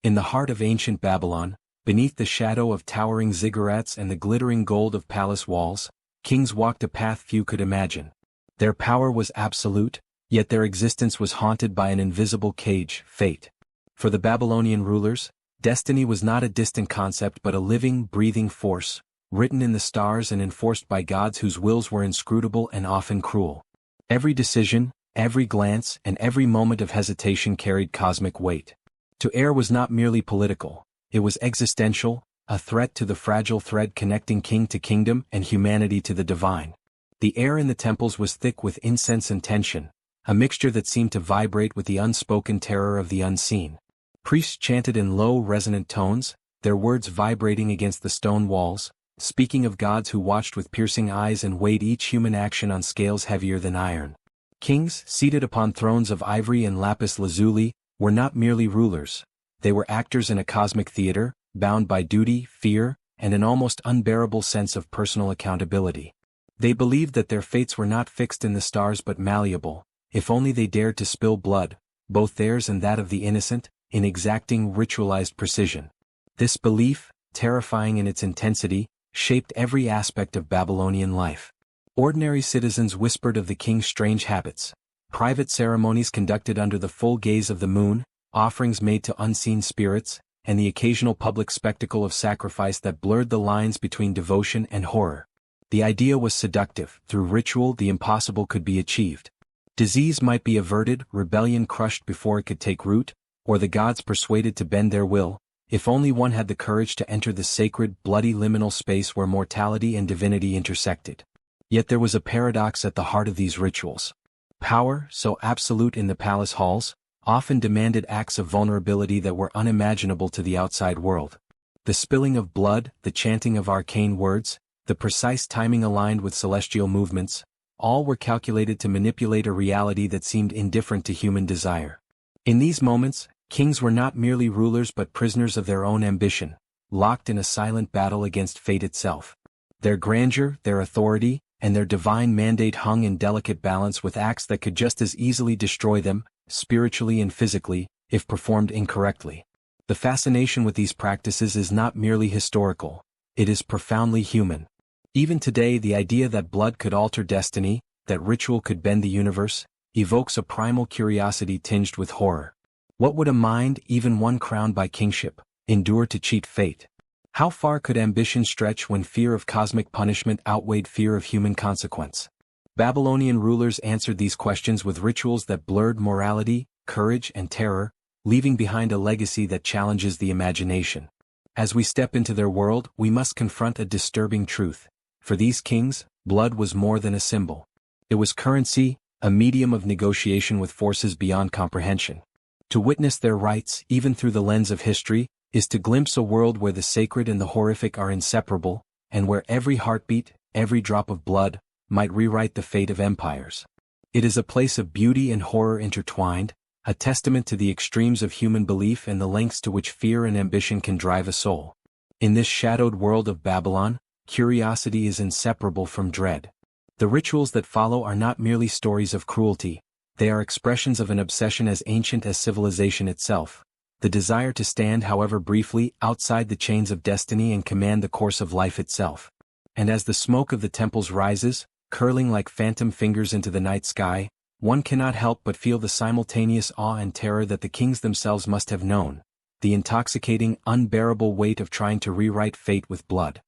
In the heart of ancient Babylon, beneath the shadow of towering ziggurats and the glittering gold of palace walls, kings walked a path few could imagine. Their power was absolute, yet their existence was haunted by an invisible cage, fate. For the Babylonian rulers, destiny was not a distant concept but a living, breathing force, written in the stars and enforced by gods whose wills were inscrutable and often cruel. Every decision, every glance, and every moment of hesitation carried cosmic weight. To err was not merely political, it was existential, a threat to the fragile thread connecting king to kingdom and humanity to the divine. The air in the temples was thick with incense and tension, a mixture that seemed to vibrate with the unspoken terror of the unseen. Priests chanted in low, resonant tones, their words vibrating against the stone walls, speaking of gods who watched with piercing eyes and weighed each human action on scales heavier than iron. Kings, seated upon thrones of ivory and lapis lazuli, were not merely rulers. They were actors in a cosmic theater, bound by duty, fear, and an almost unbearable sense of personal accountability. They believed that their fates were not fixed in the stars but malleable, if only they dared to spill blood, both theirs and that of the innocent, in exacting ritualized precision. This belief, terrifying in its intensity, shaped every aspect of Babylonian life. Ordinary citizens whispered of the king's strange habits, private ceremonies conducted under the full gaze of the moon, offerings made to unseen spirits, and the occasional public spectacle of sacrifice that blurred the lines between devotion and horror. The idea was seductive. Through ritual the impossible could be achieved. Disease might be averted, rebellion crushed before it could take root, or the gods persuaded to bend their will, if only one had the courage to enter the sacred, bloody liminal space where mortality and divinity intersected. Yet there was a paradox at the heart of these rituals. Power, so absolute in the palace halls, often demanded acts of vulnerability that were unimaginable to the outside world. The spilling of blood, the chanting of arcane words, the precise timing aligned with celestial movements, all were calculated to manipulate a reality that seemed indifferent to human desire. In these moments, kings were not merely rulers but prisoners of their own ambition, locked in a silent battle against fate itself. Their grandeur, their authority, and their divine mandate hung in delicate balance with acts that could just as easily destroy them, spiritually and physically, if performed incorrectly. The fascination with these practices is not merely historical, it is profoundly human. Even today the idea that blood could alter destiny, that ritual could bend the universe, evokes a primal curiosity tinged with horror. What would a mind, even one crowned by kingship, endure to cheat fate? How far could ambition stretch when fear of cosmic punishment outweighed fear of human consequence? Babylonian rulers answered these questions with rituals that blurred morality, courage, and terror, leaving behind a legacy that challenges the imagination. As we step into their world, we must confront a disturbing truth. For these kings, blood was more than a symbol. It was currency, a medium of negotiation with forces beyond comprehension. To witness their rites, even through the lens of history, is to glimpse a world where the sacred and the horrific are inseparable, and where every heartbeat, every drop of blood, might rewrite the fate of empires. It is a place of beauty and horror intertwined, a testament to the extremes of human belief and the lengths to which fear and ambition can drive a soul. In this shadowed world of Babylon, curiosity is inseparable from dread. The rituals that follow are not merely stories of cruelty, they are expressions of an obsession as ancient as civilization itself, the desire to stand however briefly outside the chains of destiny and command the course of life itself. And as the smoke of the temples rises, curling like phantom fingers into the night sky, one cannot help but feel the simultaneous awe and terror that the kings themselves must have known, the intoxicating, unbearable weight of trying to rewrite fate with blood.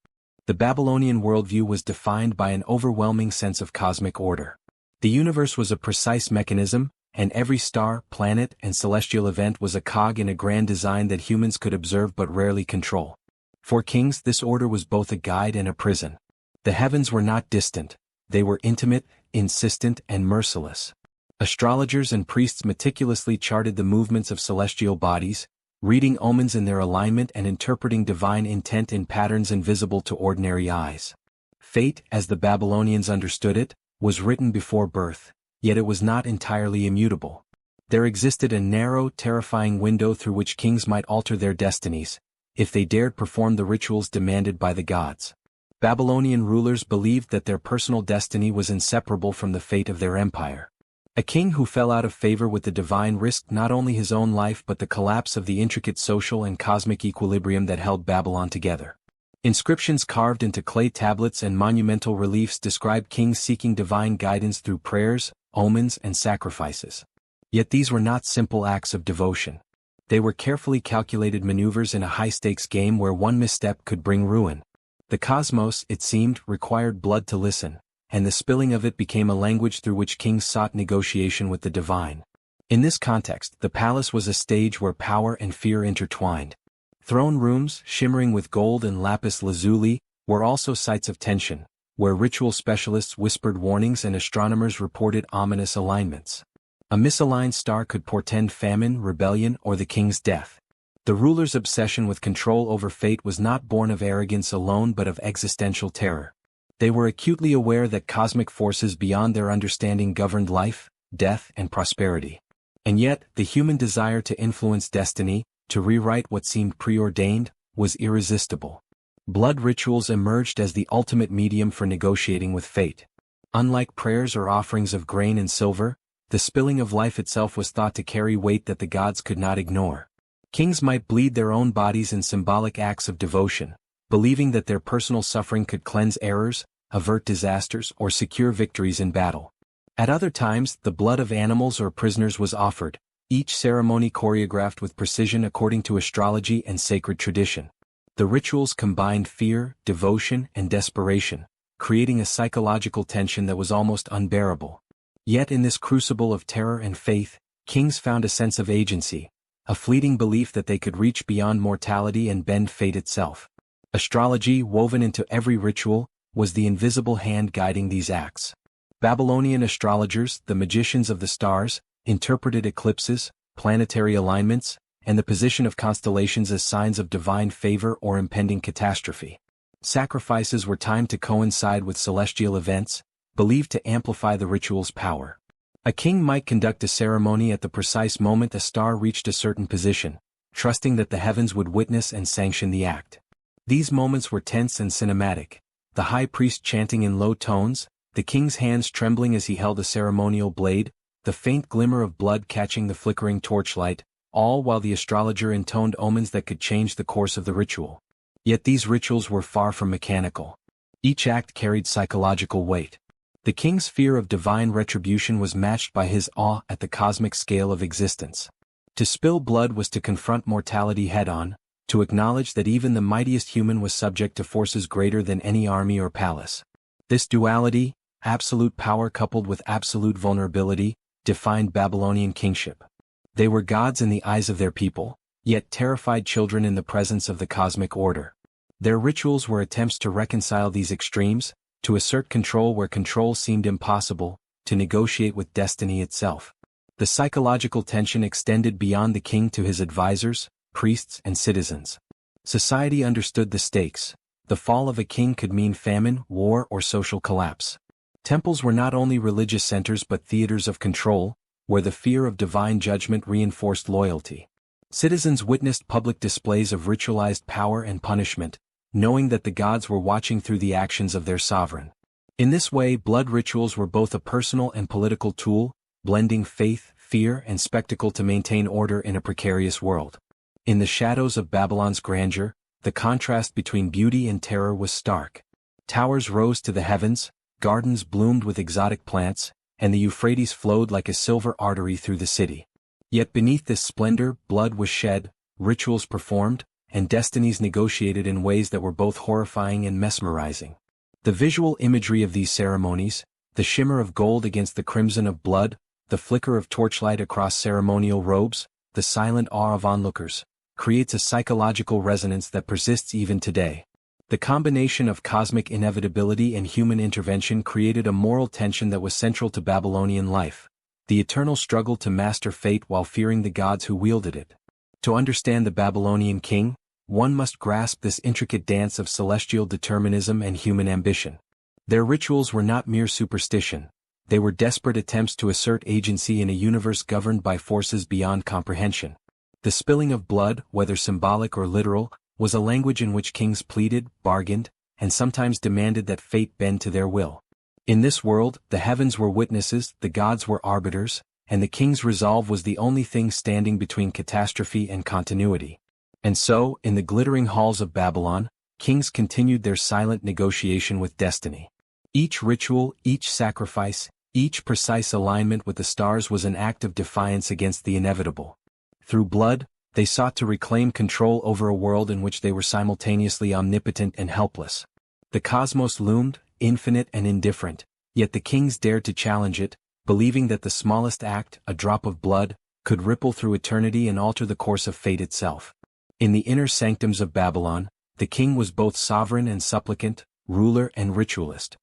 The Babylonian worldview was defined by an overwhelming sense of cosmic order. The universe was a precise mechanism, and every star, planet, and celestial event was a cog in a grand design that humans could observe but rarely control. For kings, this order was both a guide and a prison. The heavens were not distant, they were intimate, insistent, and merciless. Astrologers and priests meticulously charted the movements of celestial bodies, reading omens in their alignment and interpreting divine intent in patterns invisible to ordinary eyes. Fate, as the Babylonians understood it, was written before birth, yet it was not entirely immutable. There existed a narrow, terrifying window through which kings might alter their destinies, if they dared perform the rituals demanded by the gods. Babylonian rulers believed that their personal destiny was inseparable from the fate of their empire. A king who fell out of favor with the divine risked not only his own life but the collapse of the intricate social and cosmic equilibrium that held Babylon together. Inscriptions carved into clay tablets and monumental reliefs describe kings seeking divine guidance through prayers, omens, and sacrifices. Yet these were not simple acts of devotion. They were carefully calculated maneuvers in a high-stakes game where one misstep could bring ruin. The cosmos, it seemed, required blood to listen, and the spilling of it became a language through which kings sought negotiation with the divine. In this context, the palace was a stage where power and fear intertwined. Throne rooms, shimmering with gold and lapis lazuli, were also sites of tension, where ritual specialists whispered warnings and astronomers reported ominous alignments. A misaligned star could portend famine, rebellion, or the king's death. The ruler's obsession with control over fate was not born of arrogance alone but of existential terror. They were acutely aware that cosmic forces beyond their understanding governed life, death, and prosperity. And yet, the human desire to influence destiny, to rewrite what seemed preordained, was irresistible. Blood rituals emerged as the ultimate medium for negotiating with fate. Unlike prayers or offerings of grain and silver, the spilling of life itself was thought to carry weight that the gods could not ignore. Kings might bleed their own bodies in symbolic acts of devotion, believing that their personal suffering could cleanse errors, avert disasters, or secure victories in battle. At other times, the blood of animals or prisoners was offered, each ceremony choreographed with precision according to astrology and sacred tradition. The rituals combined fear, devotion, and desperation, creating a psychological tension that was almost unbearable. Yet in this crucible of terror and faith, kings found a sense of agency, a fleeting belief that they could reach beyond mortality and bend fate itself. Astrology, woven into every ritual, was the invisible hand guiding these acts. Babylonian astrologers, the magicians of the stars, interpreted eclipses, planetary alignments, and the position of constellations as signs of divine favor or impending catastrophe. Sacrifices were timed to coincide with celestial events, believed to amplify the ritual's power. A king might conduct a ceremony at the precise moment a star reached a certain position, trusting that the heavens would witness and sanction the act. These moments were tense and cinematic, the high priest chanting in low tones, the king's hands trembling as he held a ceremonial blade, the faint glimmer of blood catching the flickering torchlight, all while the astrologer intoned omens that could change the course of the ritual. Yet these rituals were far from mechanical. Each act carried psychological weight. The king's fear of divine retribution was matched by his awe at the cosmic scale of existence. To spill blood was to confront mortality head-on, to acknowledge that even the mightiest human was subject to forces greater than any army or palace. This duality, absolute power coupled with absolute vulnerability, defined Babylonian kingship. They were gods in the eyes of their people, yet terrified children in the presence of the cosmic order. Their rituals were attempts to reconcile these extremes, to assert control where control seemed impossible, to negotiate with destiny itself. The psychological tension extended beyond the king to his advisors, priests, and citizens. Society understood the stakes. The fall of a king could mean famine, war, or social collapse. Temples were not only religious centers but theaters of control, where the fear of divine judgment reinforced loyalty. Citizens witnessed public displays of ritualized power and punishment, knowing that the gods were watching through the actions of their sovereign. In this way, blood rituals were both a personal and political tool, blending faith, fear, and spectacle to maintain order in a precarious world. In the shadows of Babylon's grandeur, the contrast between beauty and terror was stark. Towers rose to the heavens, gardens bloomed with exotic plants, and the Euphrates flowed like a silver artery through the city. Yet beneath this splendor, blood was shed, rituals performed, and destinies negotiated in ways that were both horrifying and mesmerizing. The visual imagery of these ceremonies, the shimmer of gold against the crimson of blood, the flicker of torchlight across ceremonial robes, the silent awe of onlookers, creates a psychological resonance that persists even today. The combination of cosmic inevitability and human intervention created a moral tension that was central to Babylonian life, the eternal struggle to master fate while fearing the gods who wielded it. To understand the Babylonian king, one must grasp this intricate dance of celestial determinism and human ambition. Their rituals were not mere superstition, they were desperate attempts to assert agency in a universe governed by forces beyond comprehension. The spilling of blood, whether symbolic or literal, was a language in which kings pleaded, bargained, and sometimes demanded that fate bend to their will. In this world, the heavens were witnesses, the gods were arbiters, and the king's resolve was the only thing standing between catastrophe and continuity. And so, in the glittering halls of Babylon, kings continued their silent negotiation with destiny. Each ritual, each sacrifice, each precise alignment with the stars was an act of defiance against the inevitable. Through blood, they sought to reclaim control over a world in which they were simultaneously omnipotent and helpless. The cosmos loomed, infinite and indifferent, yet the kings dared to challenge it, believing that the smallest act, a drop of blood, could ripple through eternity and alter the course of fate itself. In the inner sanctums of Babylon, the king was both sovereign and supplicant, ruler and ritualist.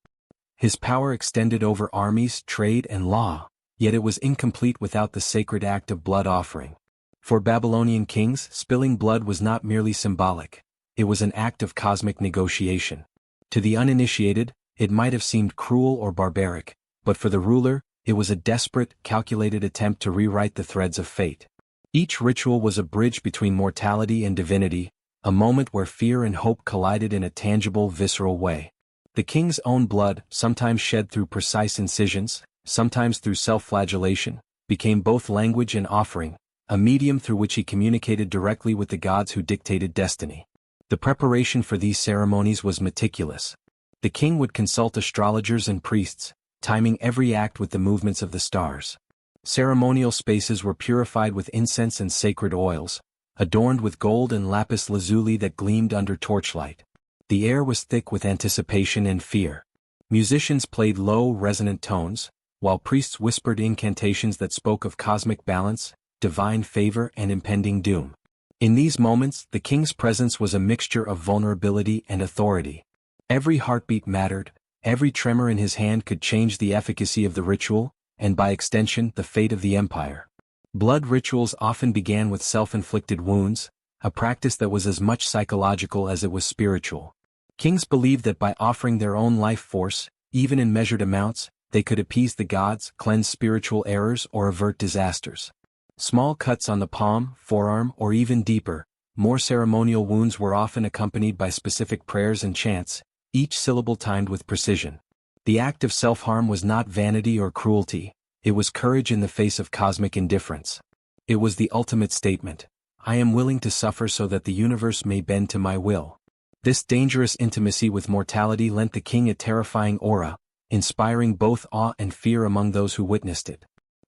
His power extended over armies, trade and law, yet it was incomplete without the sacred act of blood offering. For Babylonian kings, spilling blood was not merely symbolic, it was an act of cosmic negotiation. To the uninitiated, it might have seemed cruel or barbaric, but for the ruler, it was a desperate, calculated attempt to rewrite the threads of fate. Each ritual was a bridge between mortality and divinity, a moment where fear and hope collided in a tangible, visceral way. The king's own blood, sometimes shed through precise incisions, sometimes through self-flagellation, became both language and offering, a medium through which he communicated directly with the gods who dictated destiny. The preparation for these ceremonies was meticulous. The king would consult astrologers and priests, timing every act with the movements of the stars. Ceremonial spaces were purified with incense and sacred oils, adorned with gold and lapis lazuli that gleamed under torchlight. The air was thick with anticipation and fear. Musicians played low, resonant tones, while priests whispered incantations that spoke of cosmic balance, divine favor and impending doom. In these moments, the king's presence was a mixture of vulnerability and authority. Every heartbeat mattered, every tremor in his hand could change the efficacy of the ritual, and by extension, the fate of the empire. Blood rituals often began with self-inflicted wounds, a practice that was as much psychological as it was spiritual. Kings believed that by offering their own life force, even in measured amounts, they could appease the gods, cleanse spiritual errors or avert disasters. Small cuts on the palm, forearm or even deeper, more ceremonial wounds were often accompanied by specific prayers and chants, each syllable timed with precision. The act of self-harm was not vanity or cruelty, it was courage in the face of cosmic indifference. It was the ultimate statement, I am willing to suffer so that the universe may bend to my will. This dangerous intimacy with mortality lent the king a terrifying aura, inspiring both awe and fear among those who witnessed it.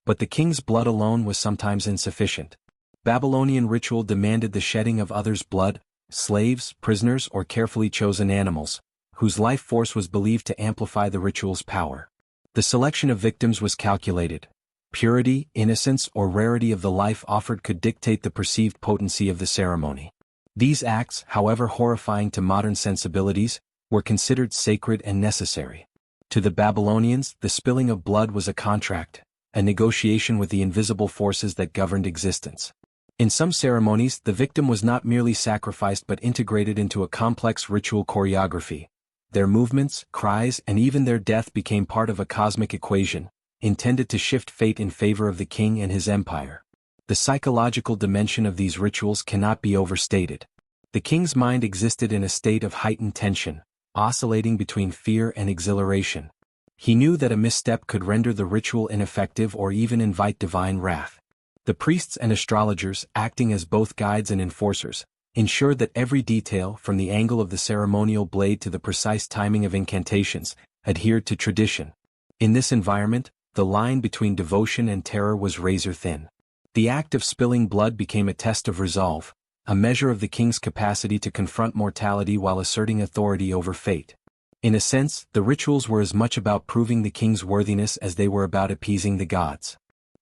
But the king's blood alone was sometimes insufficient. Babylonian ritual demanded the shedding of others' blood, slaves, prisoners or carefully chosen animals, whose life force was believed to amplify the ritual's power. The selection of victims was calculated. Purity, innocence or rarity of the life offered could dictate the perceived potency of the ceremony. These acts, however horrifying to modern sensibilities, were considered sacred and necessary. To the Babylonians, the spilling of blood was a contract, a negotiation with the invisible forces that governed existence. In some ceremonies, the victim was not merely sacrificed but integrated into a complex ritual choreography. Their movements, cries, and even their death became part of a cosmic equation, intended to shift fate in favor of the king and his empire. The psychological dimension of these rituals cannot be overstated. The king's mind existed in a state of heightened tension, oscillating between fear and exhilaration. He knew that a misstep could render the ritual ineffective or even invite divine wrath. The priests and astrologers, acting as both guides and enforcers, ensured that every detail, from the angle of the ceremonial blade to the precise timing of incantations, adhered to tradition. In this environment, the line between devotion and terror was razor-thin. The act of spilling blood became a test of resolve, a measure of the king's capacity to confront mortality while asserting authority over fate. In a sense, the rituals were as much about proving the king's worthiness as they were about appeasing the gods.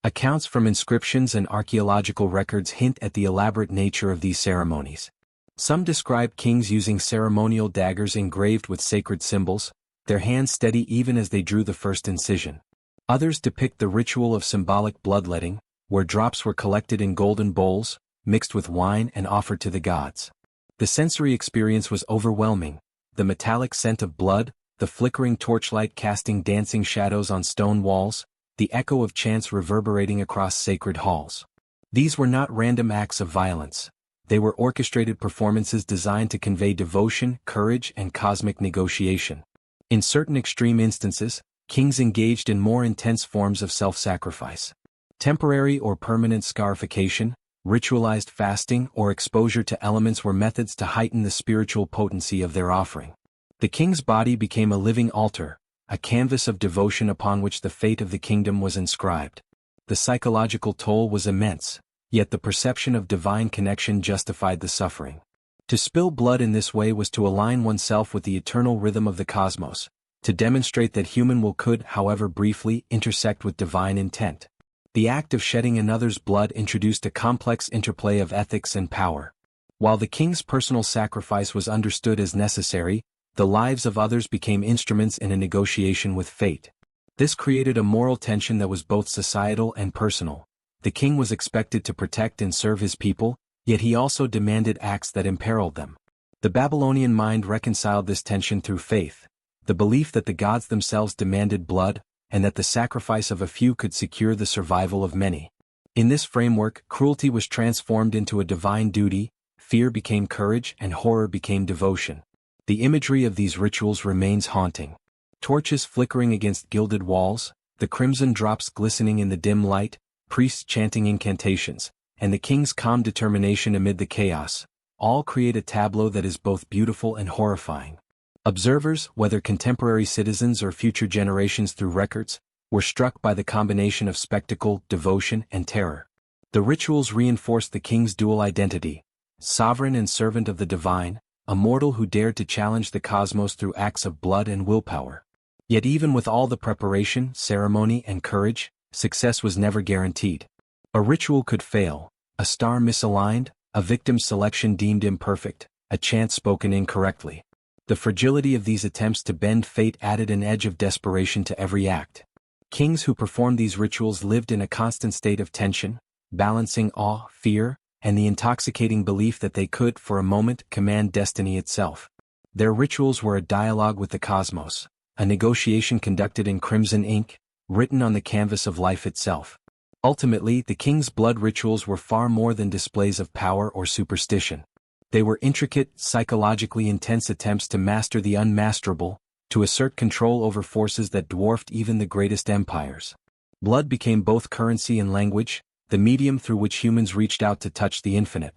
Accounts from inscriptions and archaeological records hint at the elaborate nature of these ceremonies. Some describe kings using ceremonial daggers engraved with sacred symbols, their hands steady even as they drew the first incision. Others depict the ritual of symbolic bloodletting, where drops were collected in golden bowls, mixed with wine and offered to the gods. The sensory experience was overwhelming, the metallic scent of blood, the flickering torchlight casting dancing shadows on stone walls, the echo of chants reverberating across sacred halls. These were not random acts of violence. They were orchestrated performances designed to convey devotion, courage, and cosmic negotiation. In certain extreme instances, kings engaged in more intense forms of self-sacrifice. Temporary or permanent scarification, ritualized fasting or exposure to elements were methods to heighten the spiritual potency of their offering. The king's body became a living altar, a canvas of devotion upon which the fate of the kingdom was inscribed. The psychological toll was immense, yet the perception of divine connection justified the suffering. To spill blood in this way was to align oneself with the eternal rhythm of the cosmos, to demonstrate that human will could, however briefly, intersect with divine intent. The act of shedding another's blood introduced a complex interplay of ethics and power. While the king's personal sacrifice was understood as necessary, the lives of others became instruments in a negotiation with fate. This created a moral tension that was both societal and personal. The king was expected to protect and serve his people, yet he also demanded acts that imperiled them. The Babylonian mind reconciled this tension through faith, the belief that the gods themselves demanded blood, and that the sacrifice of a few could secure the survival of many. In this framework, cruelty was transformed into a divine duty, fear became courage, and horror became devotion. The imagery of these rituals remains haunting. Torches flickering against gilded walls, the crimson drops glistening in the dim light, priests chanting incantations, and the king's calm determination amid the chaos, all create a tableau that is both beautiful and horrifying. Observers, whether contemporary citizens or future generations through records, were struck by the combination of spectacle, devotion, and terror. The rituals reinforced the king's dual identity, sovereign and servant of the divine, a mortal who dared to challenge the cosmos through acts of blood and willpower. Yet even with all the preparation, ceremony, and courage, success was never guaranteed. A ritual could fail, a star misaligned, a victim's selection deemed imperfect, a chant spoken incorrectly. The fragility of these attempts to bend fate added an edge of desperation to every act. Kings who performed these rituals lived in a constant state of tension, balancing awe, fear, and the intoxicating belief that they could, for a moment, command destiny itself. Their rituals were a dialogue with the cosmos, a negotiation conducted in crimson ink, written on the canvas of life itself. Ultimately, the king's blood rituals were far more than displays of power or superstition. They were intricate, psychologically intense attempts to master the unmasterable, to assert control over forces that dwarfed even the greatest empires. Blood became both currency and language, the medium through which humans reached out to touch the infinite.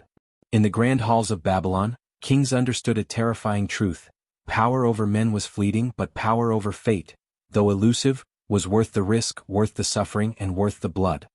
In the grand halls of Babylon, kings understood a terrifying truth: power over men was fleeting, but power over fate, though elusive, was worth the risk, worth the suffering, and worth the blood.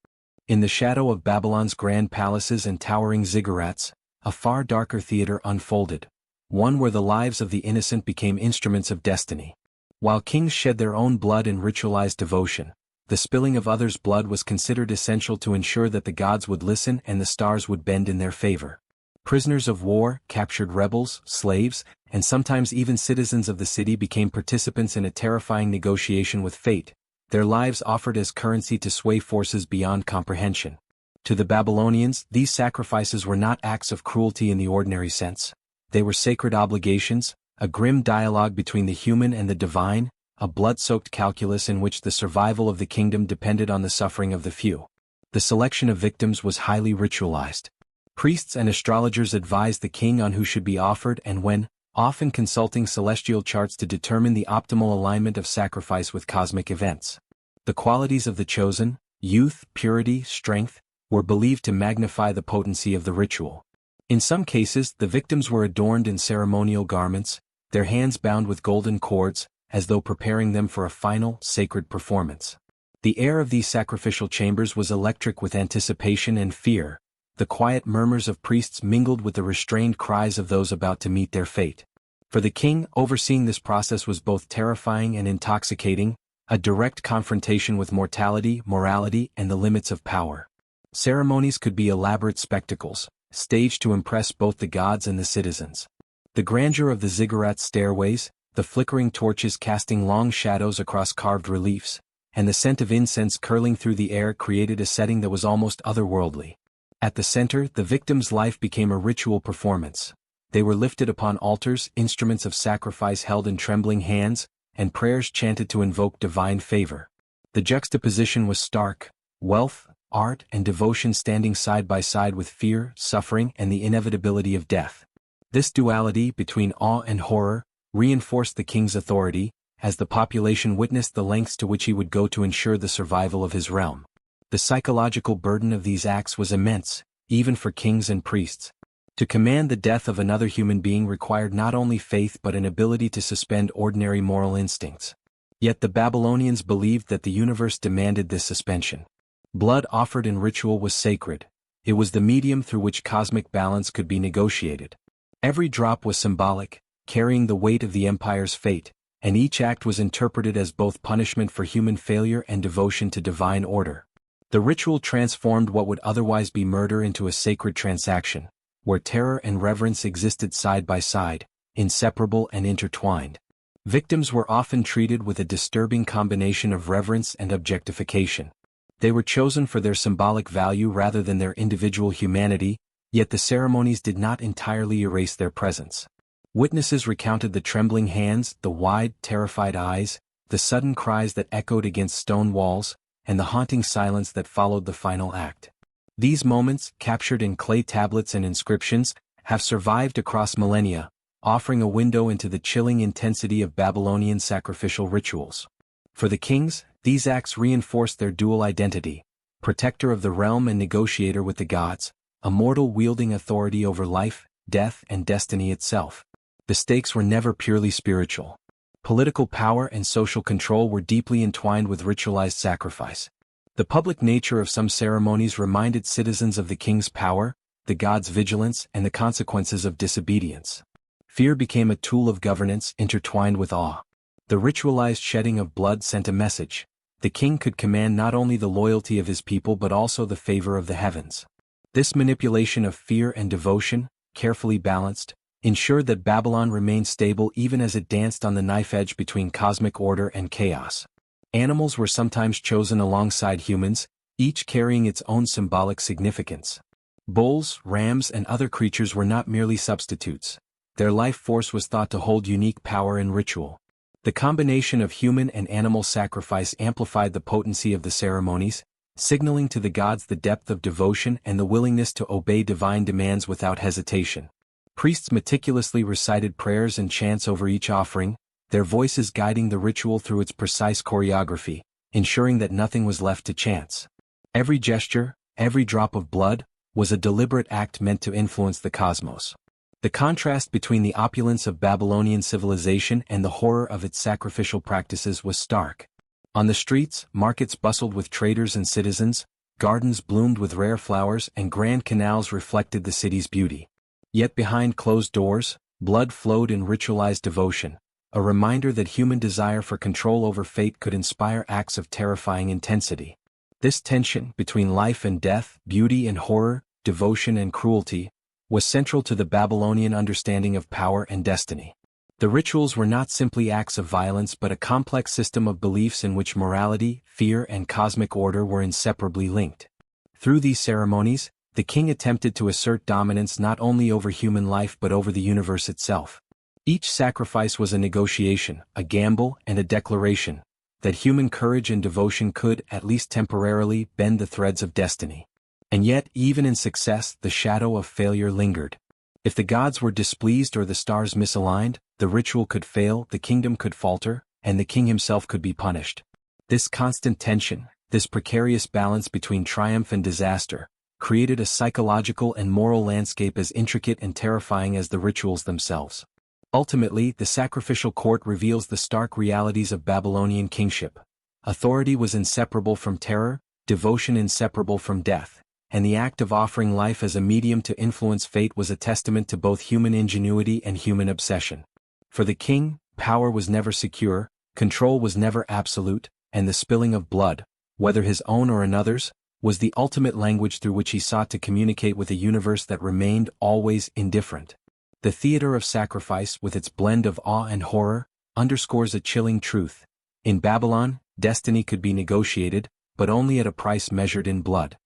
In the shadow of Babylon's grand palaces and towering ziggurats, a far darker theater unfolded, one where the lives of the innocent became instruments of destiny. While kings shed their own blood in ritualized devotion, the spilling of others' blood was considered essential to ensure that the gods would listen and the stars would bend in their favor. Prisoners of war, captured rebels, slaves, and sometimes even citizens of the city became participants in a terrifying negotiation with fate, their lives offered as currency to sway forces beyond comprehension. To the Babylonians, these sacrifices were not acts of cruelty in the ordinary sense. They were sacred obligations, a grim dialogue between the human and the divine, a blood-soaked calculus in which the survival of the kingdom depended on the suffering of the few. The selection of victims was highly ritualized. Priests and astrologers advised the king on who should be offered and when, often consulting celestial charts to determine the optimal alignment of sacrifice with cosmic events. The qualities of the chosen, youth, purity, strength, were believed to magnify the potency of the ritual. In some cases, the victims were adorned in ceremonial garments, their hands bound with golden cords, as though preparing them for a final, sacred performance. The air of these sacrificial chambers was electric with anticipation and fear. The quiet murmurs of priests mingled with the restrained cries of those about to meet their fate. For the king, overseeing this process was both terrifying and intoxicating, a direct confrontation with mortality, morality, and the limits of power. Ceremonies could be elaborate spectacles, staged to impress both the gods and the citizens. The grandeur of the ziggurat stairways, the flickering torches casting long shadows across carved reliefs, and the scent of incense curling through the air created a setting that was almost otherworldly. At the center, the victim's life became a ritual performance. They were lifted upon altars, instruments of sacrifice held in trembling hands, and prayers chanted to invoke divine favor. The juxtaposition was stark: wealth, art, and devotion standing side by side with fear, suffering, and the inevitability of death. This duality between awe and horror reinforced the king's authority, as the population witnessed the lengths to which he would go to ensure the survival of his realm. The psychological burden of these acts was immense, even for kings and priests. To command the death of another human being required not only faith but an ability to suspend ordinary moral instincts. Yet the Babylonians believed that the universe demanded this suspension. Blood offered in ritual was sacred. It was the medium through which cosmic balance could be negotiated. Every drop was symbolic, carrying the weight of the empire's fate, and each act was interpreted as both punishment for human failure and devotion to divine order. The ritual transformed what would otherwise be murder into a sacred transaction, where terror and reverence existed side by side, inseparable and intertwined. Victims were often treated with a disturbing combination of reverence and objectification. They were chosen for their symbolic value rather than their individual humanity, yet the ceremonies did not entirely erase their presence. Witnesses recounted the trembling hands, the wide, terrified eyes, the sudden cries that echoed against stone walls, and the haunting silence that followed the final act. These moments, captured in clay tablets and inscriptions, have survived across millennia, offering a window into the chilling intensity of Babylonian sacrificial rituals. For the kings, these acts reinforced their dual identity: protector of the realm and negotiator with the gods, a mortal wielding authority over life, death, and destiny itself. The stakes were never purely spiritual. Political power and social control were deeply entwined with ritualized sacrifice. The public nature of some ceremonies reminded citizens of the king's power, the god's vigilance, and the consequences of disobedience. Fear became a tool of governance intertwined with awe. The ritualized shedding of blood sent a message: the king could command not only the loyalty of his people but also the favor of the heavens. This manipulation of fear and devotion, carefully balanced, ensured that Babylon remained stable even as it danced on the knife edge between cosmic order and chaos. Animals were sometimes chosen alongside humans, each carrying its own symbolic significance. Bulls, rams, and other creatures were not merely substitutes. Their life force was thought to hold unique power in ritual. The combination of human and animal sacrifice amplified the potency of the ceremonies, signaling to the gods the depth of devotion and the willingness to obey divine demands without hesitation. Priests meticulously recited prayers and chants over each offering, their voices guiding the ritual through its precise choreography, ensuring that nothing was left to chance. Every gesture, every drop of blood, was a deliberate act meant to influence the cosmos. The contrast between the opulence of Babylonian civilization and the horror of its sacrificial practices was stark. On the streets, markets bustled with traders and citizens, gardens bloomed with rare flowers, and grand canals reflected the city's beauty. Yet behind closed doors, blood flowed in ritualized devotion, a reminder that human desire for control over fate could inspire acts of terrifying intensity. This tension between life and death, beauty and horror, devotion and cruelty, was central to the Babylonian understanding of power and destiny. The rituals were not simply acts of violence but a complex system of beliefs in which morality, fear, and cosmic order were inseparably linked. Through these ceremonies, the king attempted to assert dominance not only over human life but over the universe itself. Each sacrifice was a negotiation, a gamble, and a declaration that human courage and devotion could, at least temporarily, bend the threads of destiny. And yet, even in success, the shadow of failure lingered. If the gods were displeased or the stars misaligned, the ritual could fail, the kingdom could falter, and the king himself could be punished. This constant tension, this precarious balance between triumph and disaster, created a psychological and moral landscape as intricate and terrifying as the rituals themselves. Ultimately, the sacrificial court reveals the stark realities of Babylonian kingship. Authority was inseparable from terror, devotion inseparable from death, and the act of offering life as a medium to influence fate was a testament to both human ingenuity and human obsession. For the king, power was never secure, control was never absolute, and the spilling of blood, whether his own or another's, was the ultimate language through which he sought to communicate with a universe that remained always indifferent. The theater of sacrifice, with its blend of awe and horror, underscores a chilling truth. In Babylon, destiny could be negotiated, but only at a price measured in blood.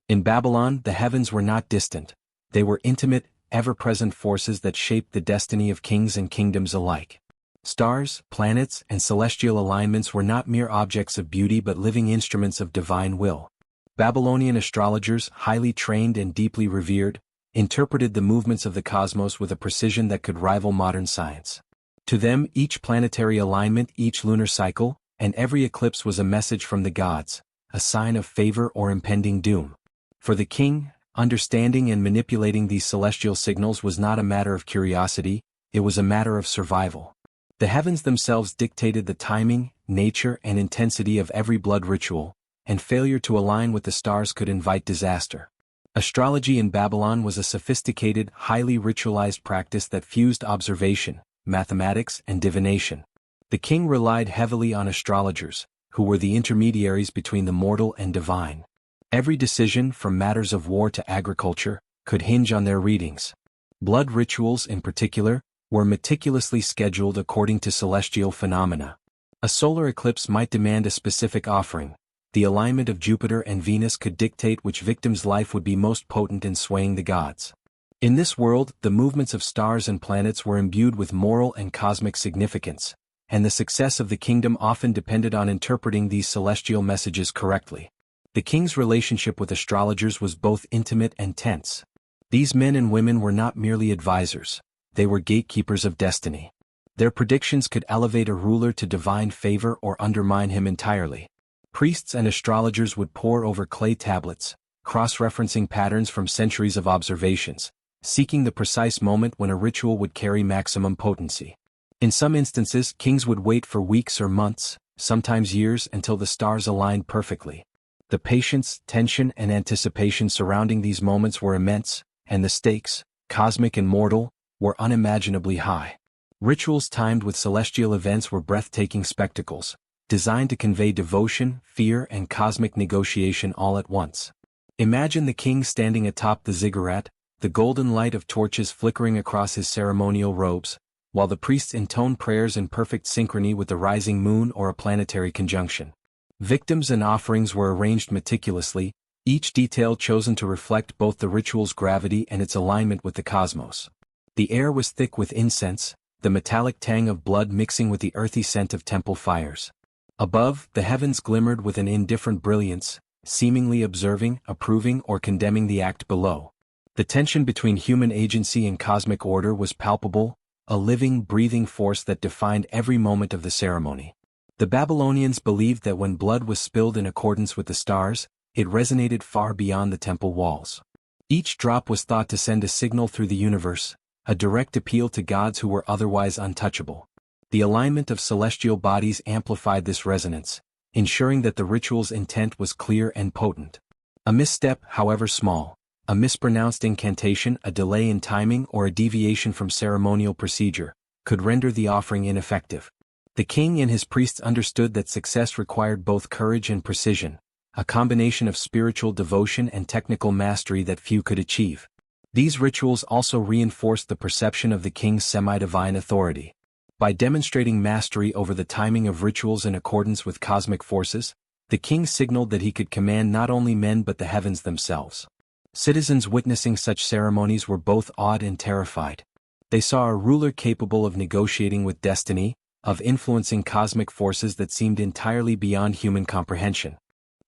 In Babylon, the heavens were not distant. They were intimate, ever-present forces that shaped the destiny of kings and kingdoms alike. Stars, planets, and celestial alignments were not mere objects of beauty but living instruments of divine will. Babylonian astrologers, highly trained and deeply revered, interpreted the movements of the cosmos with a precision that could rival modern science. To them, each planetary alignment, each lunar cycle, and every eclipse was a message from the gods, a sign of favor or impending doom. For the king, understanding and manipulating these celestial signals was not a matter of curiosity, it was a matter of survival. The heavens themselves dictated the timing, nature, and intensity of every blood ritual, and failure to align with the stars could invite disaster. Astrology in Babylon was a sophisticated, highly ritualized practice that fused observation, mathematics, and divination. The king relied heavily on astrologers, who were the intermediaries between the mortal and divine. Every decision, from matters of war to agriculture, could hinge on their readings. Blood rituals, in particular, were meticulously scheduled according to celestial phenomena. A solar eclipse might demand a specific offering. The alignment of Jupiter and Venus could dictate which victim's life would be most potent in swaying the gods. In this world, the movements of stars and planets were imbued with moral and cosmic significance, and the success of the kingdom often depended on interpreting these celestial messages correctly. The king's relationship with astrologers was both intimate and tense. These men and women were not merely advisors, they were gatekeepers of destiny. Their predictions could elevate a ruler to divine favor or undermine him entirely. Priests and astrologers would pore over clay tablets, cross-referencing patterns from centuries of observations, seeking the precise moment when a ritual would carry maximum potency. In some instances, kings would wait for weeks or months, sometimes years, until the stars aligned perfectly. The patience, tension, and anticipation surrounding these moments were immense, and the stakes, cosmic and mortal, were unimaginably high. Rituals timed with celestial events were breathtaking spectacles, designed to convey devotion, fear, and cosmic negotiation all at once. Imagine the king standing atop the ziggurat, the golden light of torches flickering across his ceremonial robes, while the priests intone prayers in perfect synchrony with the rising moon or a planetary conjunction. Victims and offerings were arranged meticulously, each detail chosen to reflect both the ritual's gravity and its alignment with the cosmos. The air was thick with incense, the metallic tang of blood mixing with the earthy scent of temple fires. Above, the heavens glimmered with an indifferent brilliance, seemingly observing, approving, or condemning the act below. The tension between human agency and cosmic order was palpable, a living, breathing force that defined every moment of the ceremony. The Babylonians believed that when blood was spilled in accordance with the stars, it resonated far beyond the temple walls. Each drop was thought to send a signal through the universe, a direct appeal to gods who were otherwise untouchable. The alignment of celestial bodies amplified this resonance, ensuring that the ritual's intent was clear and potent. A misstep, however small, a mispronounced incantation, a delay in timing, or a deviation from ceremonial procedure, could render the offering ineffective. The king and his priests understood that success required both courage and precision, a combination of spiritual devotion and technical mastery that few could achieve. These rituals also reinforced the perception of the king's semi-divine authority. By demonstrating mastery over the timing of rituals in accordance with cosmic forces, the king signaled that he could command not only men but the heavens themselves. Citizens witnessing such ceremonies were both awed and terrified. They saw a ruler capable of negotiating with destiny, of influencing cosmic forces that seemed entirely beyond human comprehension.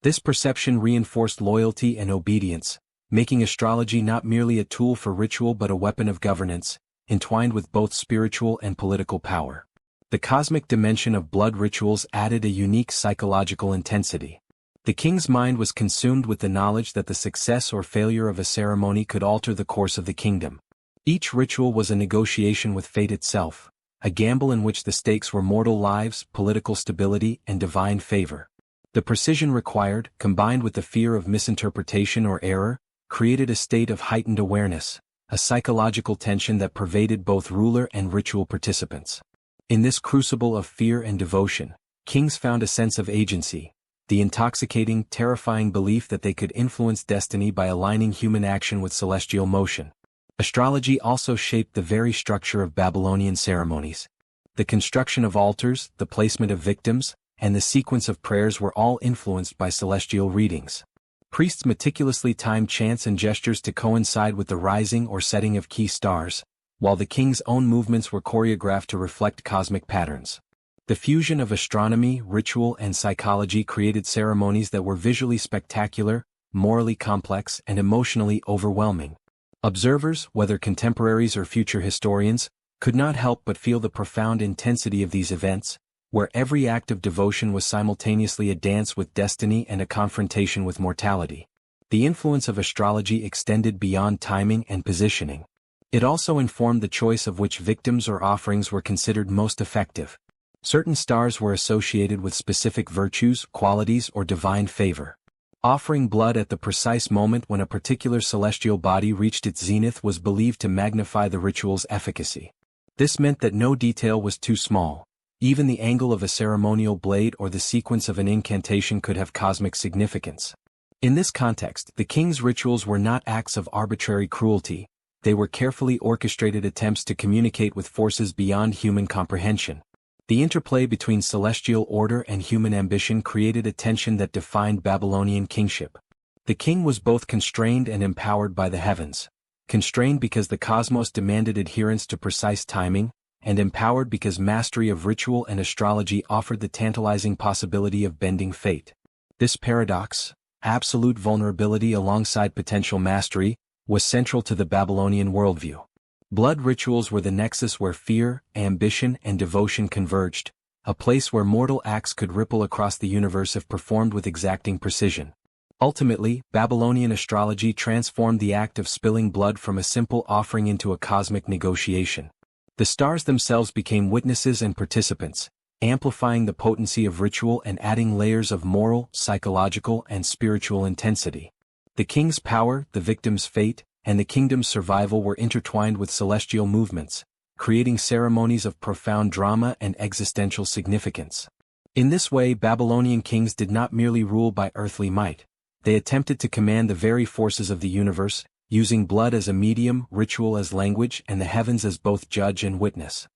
This perception reinforced loyalty and obedience, making astrology not merely a tool for ritual but a weapon of governance, entwined with both spiritual and political power. The cosmic dimension of blood rituals added a unique psychological intensity. The king's mind was consumed with the knowledge that the success or failure of a ceremony could alter the course of the kingdom. Each ritual was a negotiation with fate itself, a gamble in which the stakes were mortal lives, political stability, and divine favor. The precision required, combined with the fear of misinterpretation or error, created a state of heightened awareness, a psychological tension that pervaded both ruler and ritual participants. In this crucible of fear and devotion, kings found a sense of agency, the intoxicating, terrifying belief that they could influence destiny by aligning human action with celestial motion. Astrology also shaped the very structure of Babylonian ceremonies. The construction of altars, the placement of victims, and the sequence of prayers were all influenced by celestial readings. Priests meticulously timed chants and gestures to coincide with the rising or setting of key stars, while the king's own movements were choreographed to reflect cosmic patterns. The fusion of astronomy, ritual, and psychology created ceremonies that were visually spectacular, morally complex, and emotionally overwhelming. Observers, whether contemporaries or future historians, could not help but feel the profound intensity of these events, where every act of devotion was simultaneously a dance with destiny and a confrontation with mortality. The influence of astrology extended beyond timing and positioning. It also informed the choice of which victims or offerings were considered most effective. Certain stars were associated with specific virtues, qualities, or divine favor. Offering blood at the precise moment when a particular celestial body reached its zenith was believed to magnify the ritual's efficacy. This meant that no detail was too small. Even the angle of a ceremonial blade or the sequence of an incantation could have cosmic significance. In this context, the king's rituals were not acts of arbitrary cruelty. They were carefully orchestrated attempts to communicate with forces beyond human comprehension. The interplay between celestial order and human ambition created a tension that defined Babylonian kingship. The king was both constrained and empowered by the heavens. Constrained because the cosmos demanded adherence to precise timing, and empowered because mastery of ritual and astrology offered the tantalizing possibility of bending fate. This paradox, absolute vulnerability alongside potential mastery, was central to the Babylonian worldview. Blood rituals were the nexus where fear, ambition, and devotion converged, a place where mortal acts could ripple across the universe if performed with exacting precision. Ultimately, Babylonian astrology transformed the act of spilling blood from a simple offering into a cosmic negotiation. The stars themselves became witnesses and participants, amplifying the potency of ritual and adding layers of moral, psychological, and spiritual intensity. The king's power, the victim's fate, and the kingdom's survival were intertwined with celestial movements, creating ceremonies of profound drama and existential significance. In this way, Babylonian kings did not merely rule by earthly might. They attempted to command the very forces of the universe, using blood as a medium, ritual as language, and the heavens as both judge and witness.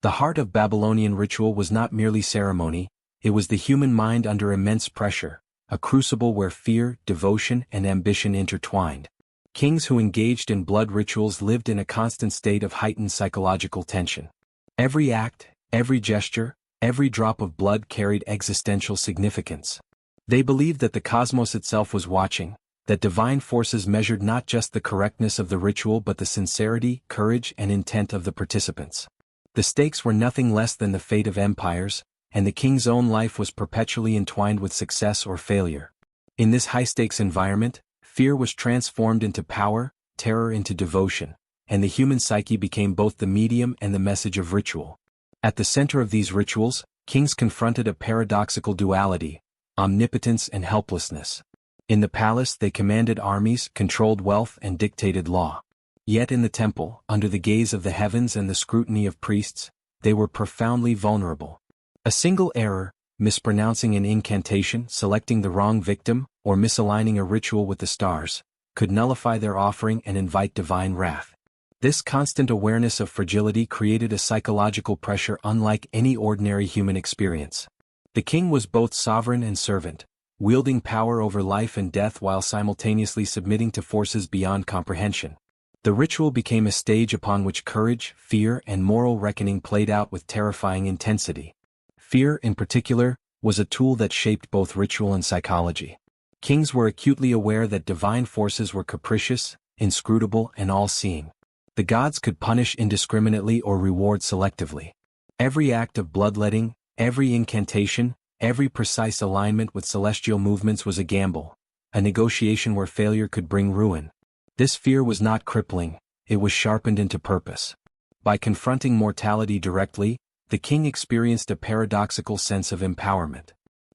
The heart of Babylonian ritual was not merely ceremony, it was the human mind under immense pressure, a crucible where fear, devotion, and ambition intertwined. Kings who engaged in blood rituals lived in a constant state of heightened psychological tension. Every act, every gesture, every drop of blood carried existential significance. They believed that the cosmos itself was watching, that divine forces measured not just the correctness of the ritual but the sincerity, courage, and intent of the participants. The stakes were nothing less than the fate of empires, and the king's own life was perpetually entwined with success or failure. In this high-stakes environment, fear was transformed into power, terror into devotion, and the human psyche became both the medium and the message of ritual. At the center of these rituals, kings confronted a paradoxical duality, omnipotence and helplessness. In the palace they commanded armies, controlled wealth, and dictated law. Yet in the temple, under the gaze of the heavens and the scrutiny of priests, they were profoundly vulnerable. A single error, mispronouncing an incantation, selecting the wrong victim, or misaligning a ritual with the stars, could nullify their offering and invite divine wrath. This constant awareness of fragility created a psychological pressure unlike any ordinary human experience. The king was both sovereign and servant, wielding power over life and death while simultaneously submitting to forces beyond comprehension. The ritual became a stage upon which courage, fear, and moral reckoning played out with terrifying intensity. Fear, in particular, was a tool that shaped both ritual and psychology. Kings were acutely aware that divine forces were capricious, inscrutable, and all-seeing. The gods could punish indiscriminately or reward selectively. Every act of bloodletting, every incantation, every precise alignment with celestial movements was a gamble, a negotiation where failure could bring ruin. This fear was not crippling, it was sharpened into purpose. By confronting mortality directly, the king experienced a paradoxical sense of empowerment.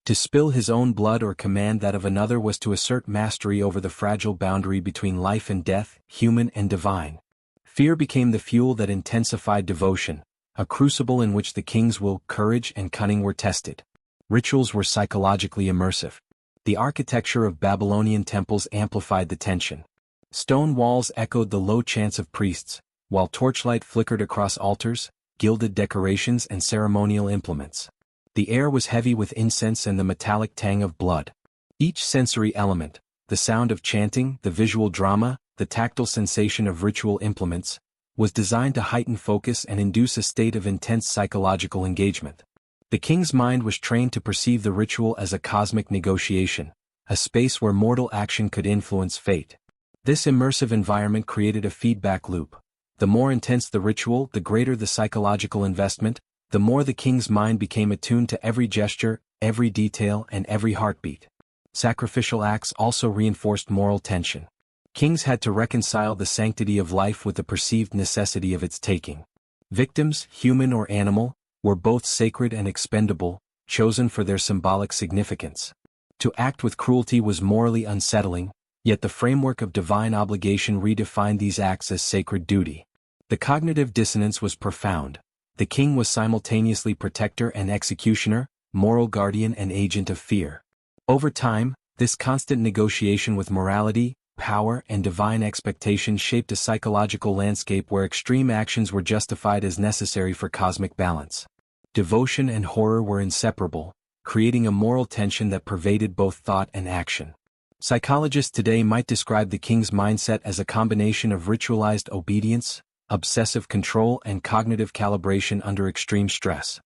To spill his own blood or command that of another was to assert mastery over the fragile boundary between life and death, human and divine. Fear became the fuel that intensified devotion, a crucible in which the king's will, courage, and cunning were tested. Rituals were psychologically immersive. The architecture of Babylonian temples amplified the tension. Stone walls echoed the low chants of priests, while torchlight flickered across altars, gilded decorations, and ceremonial implements. The air was heavy with incense and the metallic tang of blood. Each sensory element, the sound of chanting, the visual drama, the tactile sensation of ritual implements, was designed to heighten focus and induce a state of intense psychological engagement. The king's mind was trained to perceive the ritual as a cosmic negotiation, a space where mortal action could influence fate. This immersive environment created a feedback loop. The more intense the ritual, the greater the psychological investment, the more the king's mind became attuned to every gesture, every detail, and every heartbeat. Sacrificial acts also reinforced moral tension. Kings had to reconcile the sanctity of life with the perceived necessity of its taking. Victims, human or animal, were both sacred and expendable, chosen for their symbolic significance. To act with cruelty was morally unsettling, yet the framework of divine obligation redefined these acts as sacred duty. The cognitive dissonance was profound. The king was simultaneously protector and executioner, moral guardian and agent of fear. Over time, this constant negotiation with morality, power, and divine expectation shaped a psychological landscape where extreme actions were justified as necessary for cosmic balance. Devotion and horror were inseparable, creating a moral tension that pervaded both thought and action. Psychologists today might describe the king's mindset as a combination of ritualized obedience, obsessive control, and cognitive calibration under extreme stress.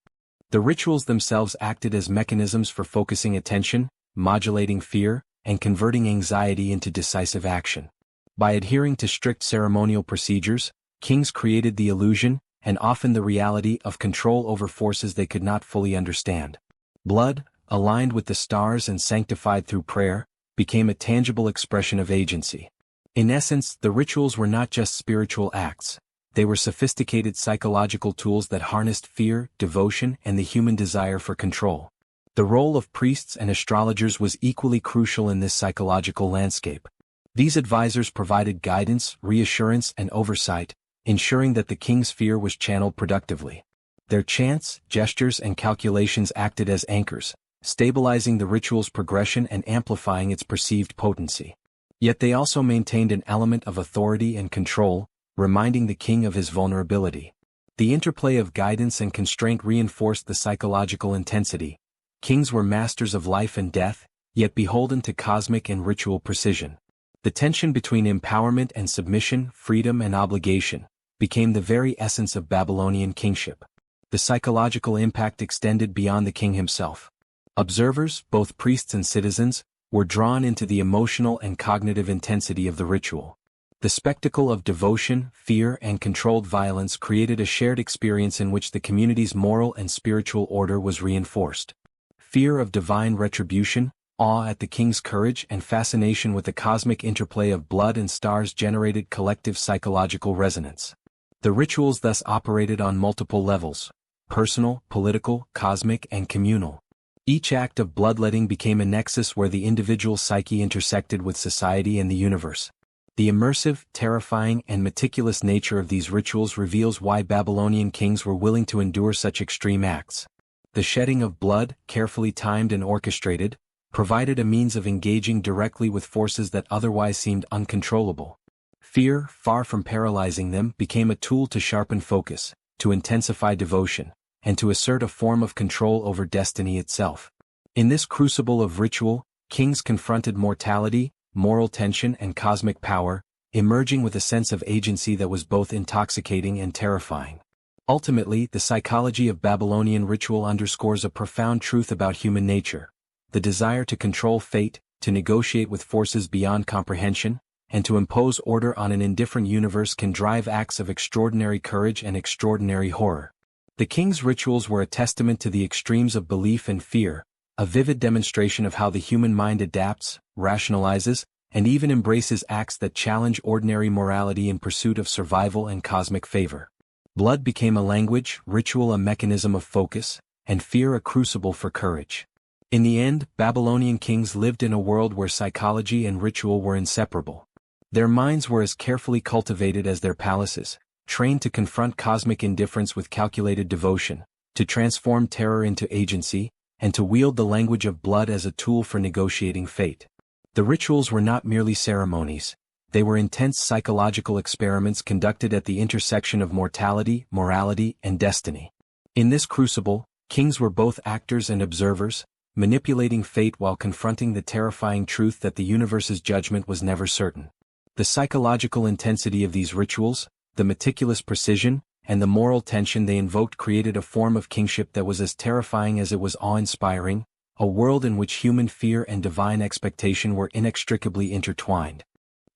The rituals themselves acted as mechanisms for focusing attention, modulating fear, and converting anxiety into decisive action. By adhering to strict ceremonial procedures, kings created the illusion, and often the reality, of control over forces they could not fully understand. Blood, aligned with the stars and sanctified through prayer, became a tangible expression of agency. In essence, the rituals were not just spiritual acts. They were sophisticated psychological tools that harnessed fear, devotion, and the human desire for control. The role of priests and astrologers was equally crucial in this psychological landscape. These advisors provided guidance, reassurance, and oversight, ensuring that the king's fear was channeled productively. Their chants, gestures, and calculations acted as anchors, stabilizing the ritual's progression and amplifying its perceived potency. Yet they also maintained an element of authority and control, reminding the king of his vulnerability. The interplay of guidance and constraint reinforced the psychological intensity. Kings were masters of life and death, yet beholden to cosmic and ritual precision. The tension between empowerment and submission, freedom and obligation, became the very essence of Babylonian kingship. The psychological impact extended beyond the king himself. Observers, both priests and citizens, were drawn into the emotional and cognitive intensity of the ritual. The spectacle of devotion, fear, and controlled violence created a shared experience in which the community's moral and spiritual order was reinforced. Fear of divine retribution, awe at the king's courage, and fascination with the cosmic interplay of blood and stars generated collective psychological resonance. The rituals thus operated on multiple levels: personal, political, cosmic, and communal. Each act of bloodletting became a nexus where the individual psyche intersected with society and the universe. The immersive, terrifying, and meticulous nature of these rituals reveals why Babylonian kings were willing to endure such extreme acts. The shedding of blood, carefully timed and orchestrated, provided a means of engaging directly with forces that otherwise seemed uncontrollable. Fear, far from paralyzing them, became a tool to sharpen focus, to intensify devotion, and to assert a form of control over destiny itself. In this crucible of ritual, kings confronted mortality, moral tension, and cosmic power, emerging with a sense of agency that was both intoxicating and terrifying. Ultimately, the psychology of Babylonian ritual underscores a profound truth about human nature: the desire to control fate, to negotiate with forces beyond comprehension, and to impose order on an indifferent universe can drive acts of extraordinary courage and extraordinary horror. The king's rituals were a testament to the extremes of belief and fear, a vivid demonstration of how the human mind adapts, rationalizes, and even embraces acts that challenge ordinary morality in pursuit of survival and cosmic favor. Blood became a language, ritual a mechanism of focus, and fear a crucible for courage. In the end, Babylonian kings lived in a world where psychology and ritual were inseparable. Their minds were as carefully cultivated as their palaces, trained to confront cosmic indifference with calculated devotion, to transform terror into agency, and to wield the language of blood as a tool for negotiating fate. The rituals were not merely ceremonies. They were intense psychological experiments conducted at the intersection of mortality, morality, and destiny. In this crucible, kings were both actors and observers, manipulating fate while confronting the terrifying truth that the universe's judgment was never certain. The psychological intensity of these rituals, the meticulous precision, and the moral tension they invoked created a form of kingship that was as terrifying as it was awe-inspiring, a world in which human fear and divine expectation were inextricably intertwined.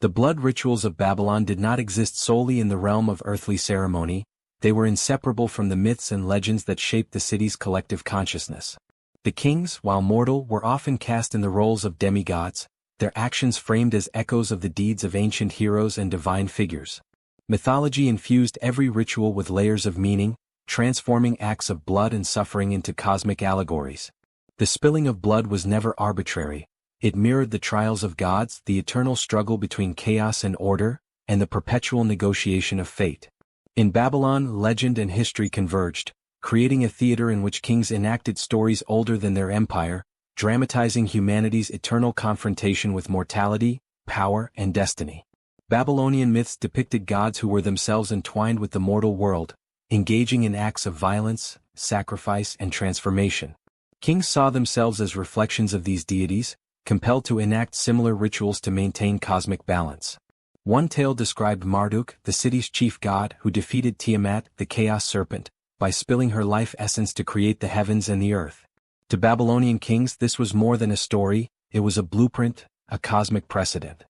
The blood rituals of Babylon did not exist solely in the realm of earthly ceremony, they were inseparable from the myths and legends that shaped the city's collective consciousness. The kings, while mortal, were often cast in the roles of demigods, their actions framed as echoes of the deeds of ancient heroes and divine figures. Mythology infused every ritual with layers of meaning, transforming acts of blood and suffering into cosmic allegories. The spilling of blood was never arbitrary, it mirrored the trials of gods, the eternal struggle between chaos and order, and the perpetual negotiation of fate. In Babylon, legend and history converged, creating a theater in which kings enacted stories older than their empire, dramatizing humanity's eternal confrontation with mortality, power, and destiny. Babylonian myths depicted gods who were themselves entwined with the mortal world, engaging in acts of violence, sacrifice, and transformation. Kings saw themselves as reflections of these deities, compelled to enact similar rituals to maintain cosmic balance. One tale described Marduk, the city's chief god, who defeated Tiamat, the chaos serpent, by spilling her life essence to create the heavens and the earth. To Babylonian kings, this was more than a story, it was a blueprint, a cosmic precedent.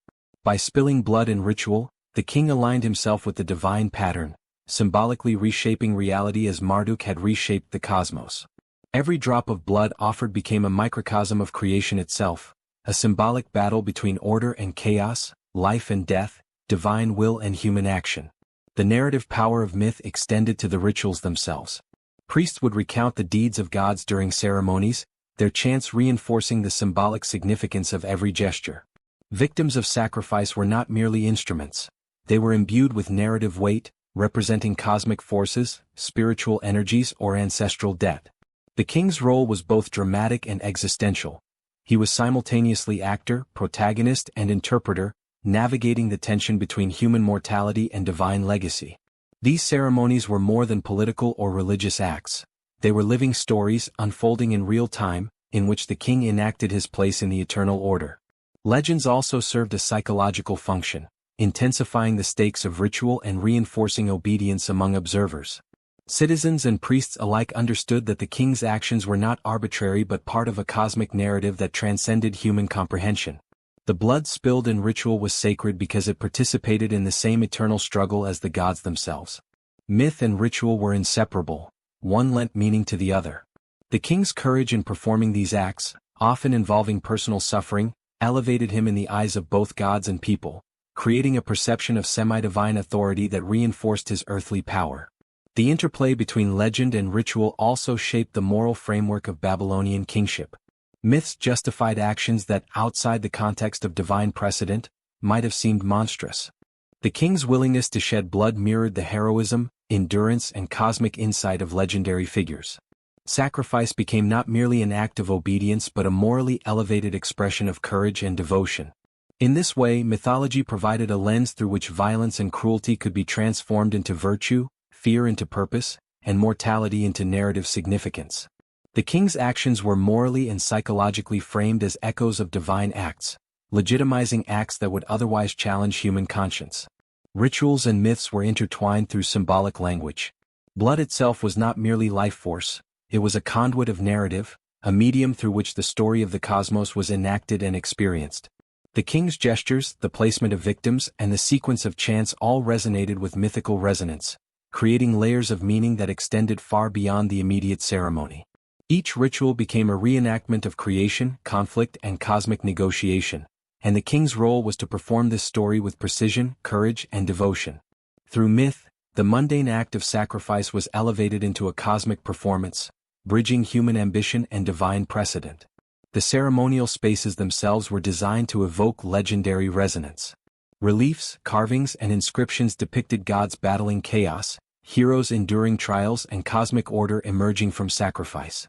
By spilling blood in ritual, the king aligned himself with the divine pattern, symbolically reshaping reality as Marduk had reshaped the cosmos. Every drop of blood offered became a microcosm of creation itself, a symbolic battle between order and chaos, life and death, divine will and human action. The narrative power of myth extended to the rituals themselves. Priests would recount the deeds of gods during ceremonies, their chants reinforcing the symbolic significance of every gesture. Victims of sacrifice were not merely instruments, they were imbued with narrative weight, representing cosmic forces, spiritual energies, or ancestral debt. The king's role was both dramatic and existential. He was simultaneously actor, protagonist, and interpreter, navigating the tension between human mortality and divine legacy. These ceremonies were more than political or religious acts. They were living stories unfolding in real time, in which the king enacted his place in the eternal order. Legends also served a psychological function, intensifying the stakes of ritual and reinforcing obedience among observers. Citizens and priests alike understood that the king's actions were not arbitrary but part of a cosmic narrative that transcended human comprehension. The blood spilled in ritual was sacred because it participated in the same eternal struggle as the gods themselves. Myth and ritual were inseparable, one lent meaning to the other. The king's courage in performing these acts, often involving personal suffering, elevated him in the eyes of both gods and people, creating a perception of semi-divine authority that reinforced his earthly power. The interplay between legend and ritual also shaped the moral framework of Babylonian kingship. Myths justified actions that, outside the context of divine precedent, might have seemed monstrous. The king's willingness to shed blood mirrored the heroism, endurance, and cosmic insight of legendary figures. Sacrifice became not merely an act of obedience but a morally elevated expression of courage and devotion. In this way, mythology provided a lens through which violence and cruelty could be transformed into virtue, fear into purpose, and mortality into narrative significance. The king's actions were morally and psychologically framed as echoes of divine acts, legitimizing acts that would otherwise challenge human conscience. Rituals and myths were intertwined through symbolic language. Blood itself was not merely life force, it was a conduit of narrative, a medium through which the story of the cosmos was enacted and experienced. The king's gestures, the placement of victims, and the sequence of chants all resonated with mythical resonance, creating layers of meaning that extended far beyond the immediate ceremony. Each ritual became a reenactment of creation, conflict, and cosmic negotiation, and the king's role was to perform this story with precision, courage, and devotion. Through myth, the mundane act of sacrifice was elevated into a cosmic performance, bridging human ambition and divine precedent. The ceremonial spaces themselves were designed to evoke legendary resonance. Reliefs, carvings, and inscriptions depicted gods battling chaos, heroes enduring trials, and cosmic order emerging from sacrifice.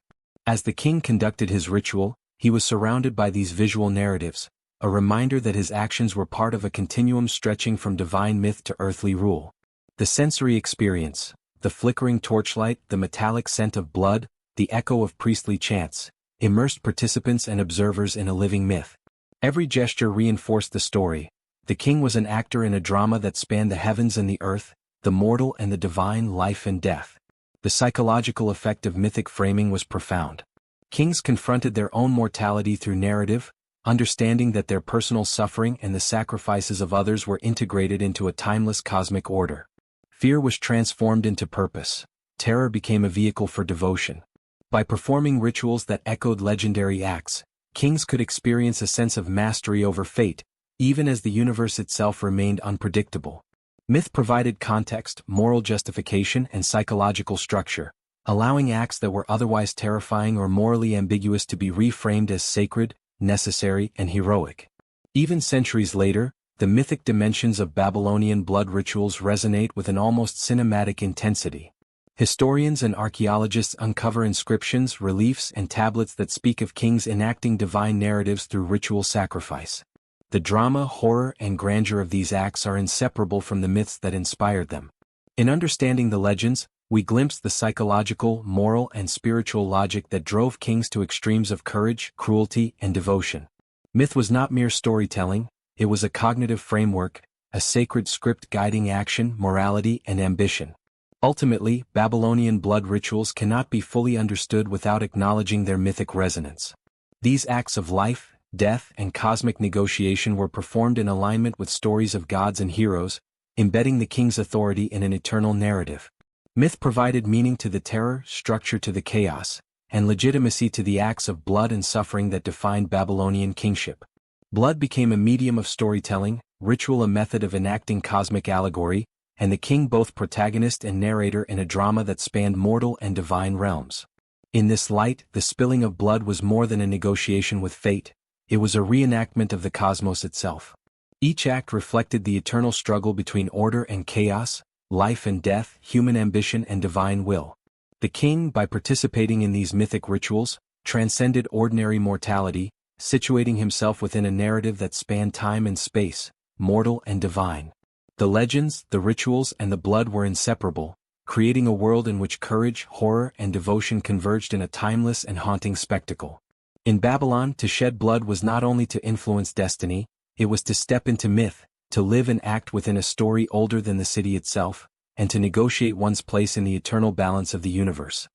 As the king conducted his ritual, he was surrounded by these visual narratives, a reminder that his actions were part of a continuum stretching from divine myth to earthly rule. The sensory experience, the flickering torchlight, the metallic scent of blood, the echo of priestly chants, immersed participants and observers in a living myth. Every gesture reinforced the story. The king was an actor in a drama that spanned the heavens and the earth, the mortal and the divine, life and death. The psychological effect of mythic framing was profound. Kings confronted their own mortality through narrative, understanding that their personal suffering and the sacrifices of others were integrated into a timeless cosmic order. Fear was transformed into purpose. Terror became a vehicle for devotion. By performing rituals that echoed legendary acts, kings could experience a sense of mastery over fate, even as the universe itself remained unpredictable. Myth provided context, moral justification, and psychological structure, allowing acts that were otherwise terrifying or morally ambiguous to be reframed as sacred, necessary, and heroic. Even centuries later, the mythic dimensions of Babylonian blood rituals resonate with an almost cinematic intensity. Historians and archaeologists uncover inscriptions, reliefs, and tablets that speak of kings enacting divine narratives through ritual sacrifice. The drama, horror, and grandeur of these acts are inseparable from the myths that inspired them. In understanding the legends, we glimpse the psychological, moral, and spiritual logic that drove kings to extremes of courage, cruelty, and devotion. Myth was not mere storytelling, it was a cognitive framework, a sacred script guiding action, morality, and ambition. Ultimately, Babylonian blood rituals cannot be fully understood without acknowledging their mythic resonance. These acts of life, death, and cosmic negotiation were performed in alignment with stories of gods and heroes, embedding the king's authority in an eternal narrative. Myth provided meaning to the terror, structure to the chaos, and legitimacy to the acts of blood and suffering that defined Babylonian kingship. Blood became a medium of storytelling, ritual a method of enacting cosmic allegory, and the king both protagonist and narrator in a drama that spanned mortal and divine realms. In this light, the spilling of blood was more than a negotiation with fate, it was a reenactment of the cosmos itself. Each act reflected the eternal struggle between order and chaos, life and death, human ambition and divine will. The king, by participating in these mythic rituals, transcended ordinary mortality, situating himself within a narrative that spanned time and space, mortal and divine. The legends, the rituals, and the blood were inseparable, creating a world in which courage, horror, and devotion converged in a timeless and haunting spectacle. In Babylon, to shed blood was not only to influence destiny, it was to step into myth, to live and act within a story older than the city itself, and to negotiate one's place in the eternal balance of the universe.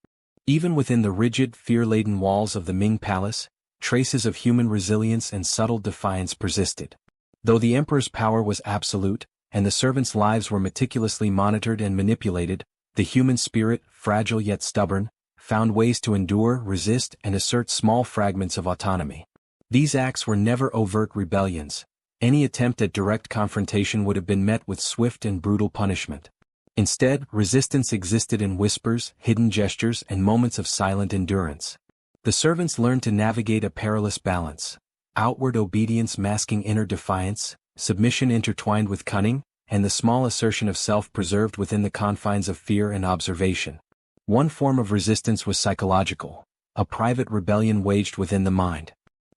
Even within the rigid, fear-laden walls of the Ming Palace, traces of human resilience and subtle defiance persisted. Though the emperor's power was absolute, and the servants' lives were meticulously monitored and manipulated, the human spirit, fragile yet stubborn, found ways to endure, resist, and assert small fragments of autonomy. These acts were never overt rebellions. Any attempt at direct confrontation would have been met with swift and brutal punishment. Instead, resistance existed in whispers, hidden gestures, and moments of silent endurance. The servants learned to navigate a perilous balance, outward obedience masking inner defiance, submission intertwined with cunning, and the small assertion of self preserved within the confines of fear and observation. One form of resistance was psychological, a private rebellion waged within the mind.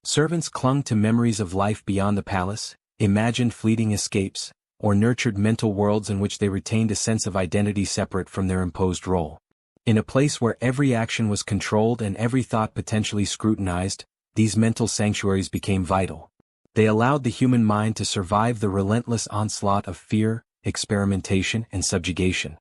Servants clung to memories of life beyond the palace, imagined fleeting escapes, or nurtured mental worlds in which they retained a sense of identity separate from their imposed role. In a place where every action was controlled and every thought potentially scrutinized, these mental sanctuaries became vital. They allowed the human mind to survive the relentless onslaught of fear, experimentation, and subjugation.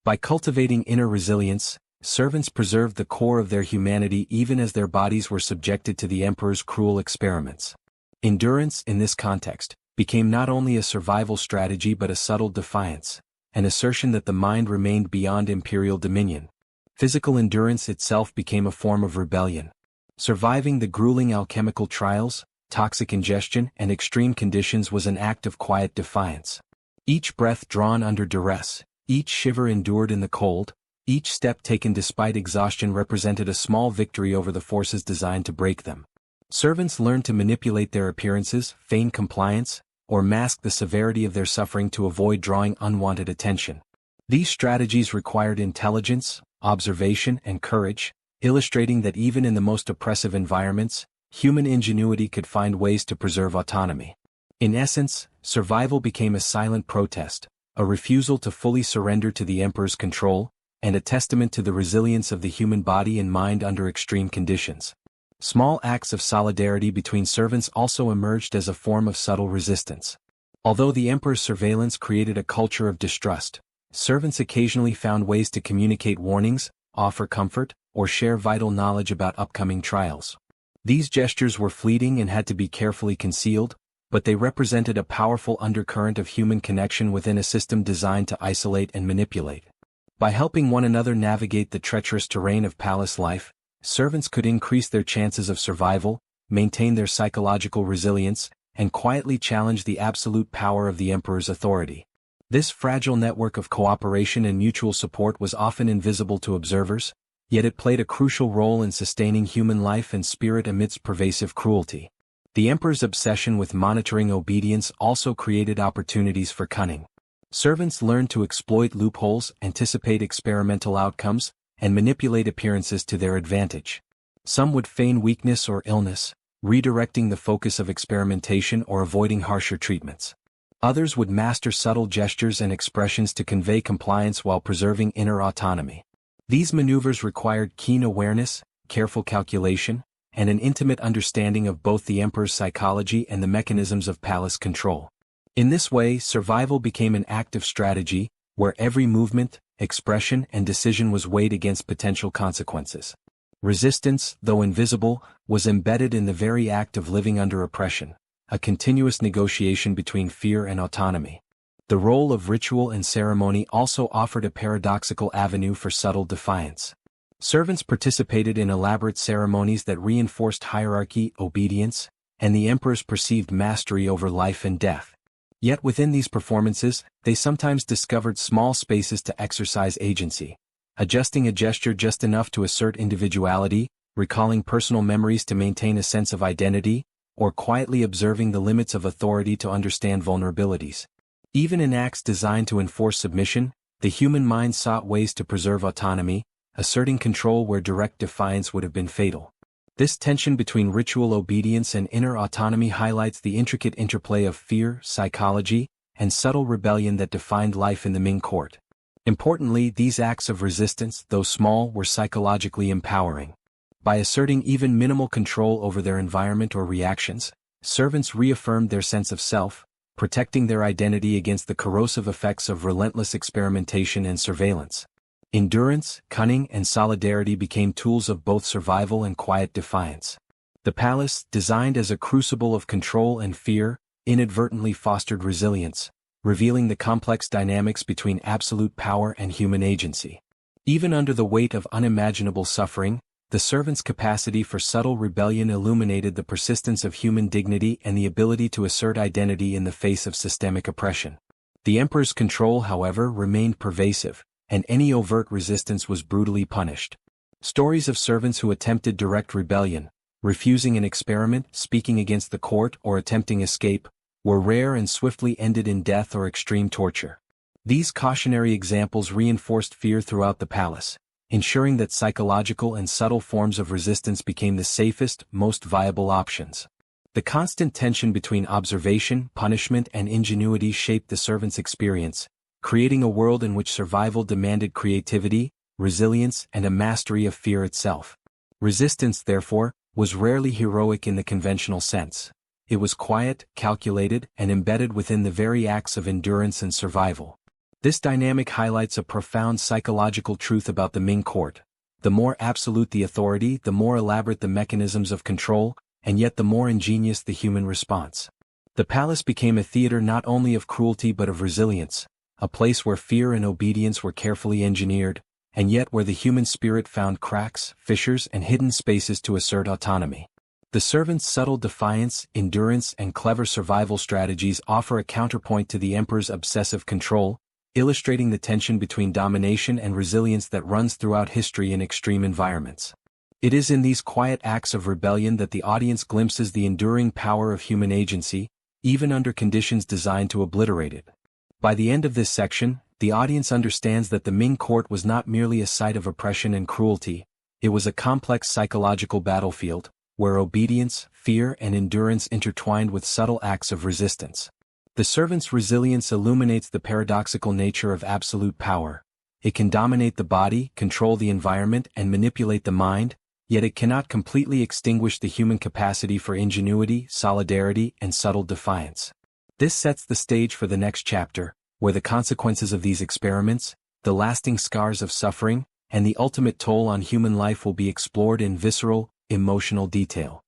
By cultivating inner resilience, servants preserved the core of their humanity even as their bodies were subjected to the emperor's cruel experiments. Endurance, in this context, became not only a survival strategy but a subtle defiance, an assertion that the mind remained beyond imperial dominion. Physical endurance itself became a form of rebellion. Surviving the grueling alchemical trials, toxic ingestion, and extreme conditions was an act of quiet defiance. Each breath drawn under duress, each shiver endured in the cold, each step taken despite exhaustion represented a small victory over the forces designed to break them. Servants learned to manipulate their appearances, feign compliance, or mask the severity of their suffering to avoid drawing unwanted attention. These strategies required intelligence, observation, and courage, illustrating that even in the most oppressive environments, human ingenuity could find ways to preserve autonomy. In essence, survival became a silent protest, a refusal to fully surrender to the emperor's control, and a testament to the resilience of the human body and mind under extreme conditions. Small acts of solidarity between servants also emerged as a form of subtle resistance. Although the emperor's surveillance created a culture of distrust, servants occasionally found ways to communicate warnings, offer comfort, or share vital knowledge about upcoming trials. These gestures were fleeting and had to be carefully concealed, but they represented a powerful undercurrent of human connection within a system designed to isolate and manipulate. By helping one another navigate the treacherous terrain of palace life, servants could increase their chances of survival, maintain their psychological resilience, and quietly challenge the absolute power of the emperor's authority. This fragile network of cooperation and mutual support was often invisible to observers, yet it played a crucial role in sustaining human life and spirit amidst pervasive cruelty. The emperor's obsession with monitoring obedience also created opportunities for cunning. Servants learned to exploit loopholes, anticipate experimental outcomes, and manipulate appearances to their advantage. Some would feign weakness or illness, redirecting the focus of experimentation or avoiding harsher treatments. Others would master subtle gestures and expressions to convey compliance while preserving inner autonomy. These maneuvers required keen awareness, careful calculation, and an intimate understanding of both the emperor's psychology and the mechanisms of palace control. In this way, survival became an active strategy, where every movement, expression, and decision was weighed against potential consequences. Resistance, though invisible, was embedded in the very act of living under oppression, a continuous negotiation between fear and autonomy. The role of ritual and ceremony also offered a paradoxical avenue for subtle defiance. Servants participated in elaborate ceremonies that reinforced hierarchy, obedience, and the emperor's perceived mastery over life and death. Yet within these performances, they sometimes discovered small spaces to exercise agency, adjusting a gesture just enough to assert individuality, recalling personal memories to maintain a sense of identity, or quietly observing the limits of authority to understand vulnerabilities. Even in acts designed to enforce submission, the human mind sought ways to preserve autonomy, asserting control where direct defiance would have been fatal. This tension between ritual obedience and inner autonomy highlights the intricate interplay of fear, psychology, and subtle rebellion that defined life in the Ming court. Importantly, these acts of resistance, though small, were psychologically empowering. By asserting even minimal control over their environment or reactions, servants reaffirmed their sense of self, protecting their identity against the corrosive effects of relentless experimentation and surveillance. Endurance, cunning, and solidarity became tools of both survival and quiet defiance. The palace, designed as a crucible of control and fear, inadvertently fostered resilience, revealing the complex dynamics between absolute power and human agency. Even under the weight of unimaginable suffering, the servant's capacity for subtle rebellion illuminated the persistence of human dignity and the ability to assert identity in the face of systemic oppression. The emperor's control, however, remained pervasive, and any overt resistance was brutally punished. Stories of servants who attempted direct rebellion, refusing an experiment, speaking against the court, or attempting escape, were rare and swiftly ended in death or extreme torture. These cautionary examples reinforced fear throughout the palace, ensuring that psychological and subtle forms of resistance became the safest, most viable options. The constant tension between observation, punishment, and ingenuity shaped the servant's experience, creating a world in which survival demanded creativity, resilience, and a mastery of fear itself. Resistance, therefore, was rarely heroic in the conventional sense. It was quiet, calculated, and embedded within the very acts of endurance and survival. This dynamic highlights a profound psychological truth about the Ming court. The more absolute the authority, the more elaborate the mechanisms of control, and yet the more ingenious the human response. The palace became a theater not only of cruelty but of resilience, a place where fear and obedience were carefully engineered, and yet where the human spirit found cracks, fissures, and hidden spaces to assert autonomy. The servant's subtle defiance, endurance, and clever survival strategies offer a counterpoint to the emperor's obsessive control, illustrating the tension between domination and resilience that runs throughout history in extreme environments. It is in these quiet acts of rebellion that the audience glimpses the enduring power of human agency, even under conditions designed to obliterate it. By the end of this section, the audience understands that the Ming court was not merely a site of oppression and cruelty, it was a complex psychological battlefield, where obedience, fear, and endurance intertwined with subtle acts of resistance. The servant's resilience illuminates the paradoxical nature of absolute power. It can dominate the body, control the environment, and manipulate the mind, yet it cannot completely extinguish the human capacity for ingenuity, solidarity, and subtle defiance. This sets the stage for the next chapter, where the consequences of these experiments, the lasting scars of suffering, and the ultimate toll on human life will be explored in visceral, emotional detail.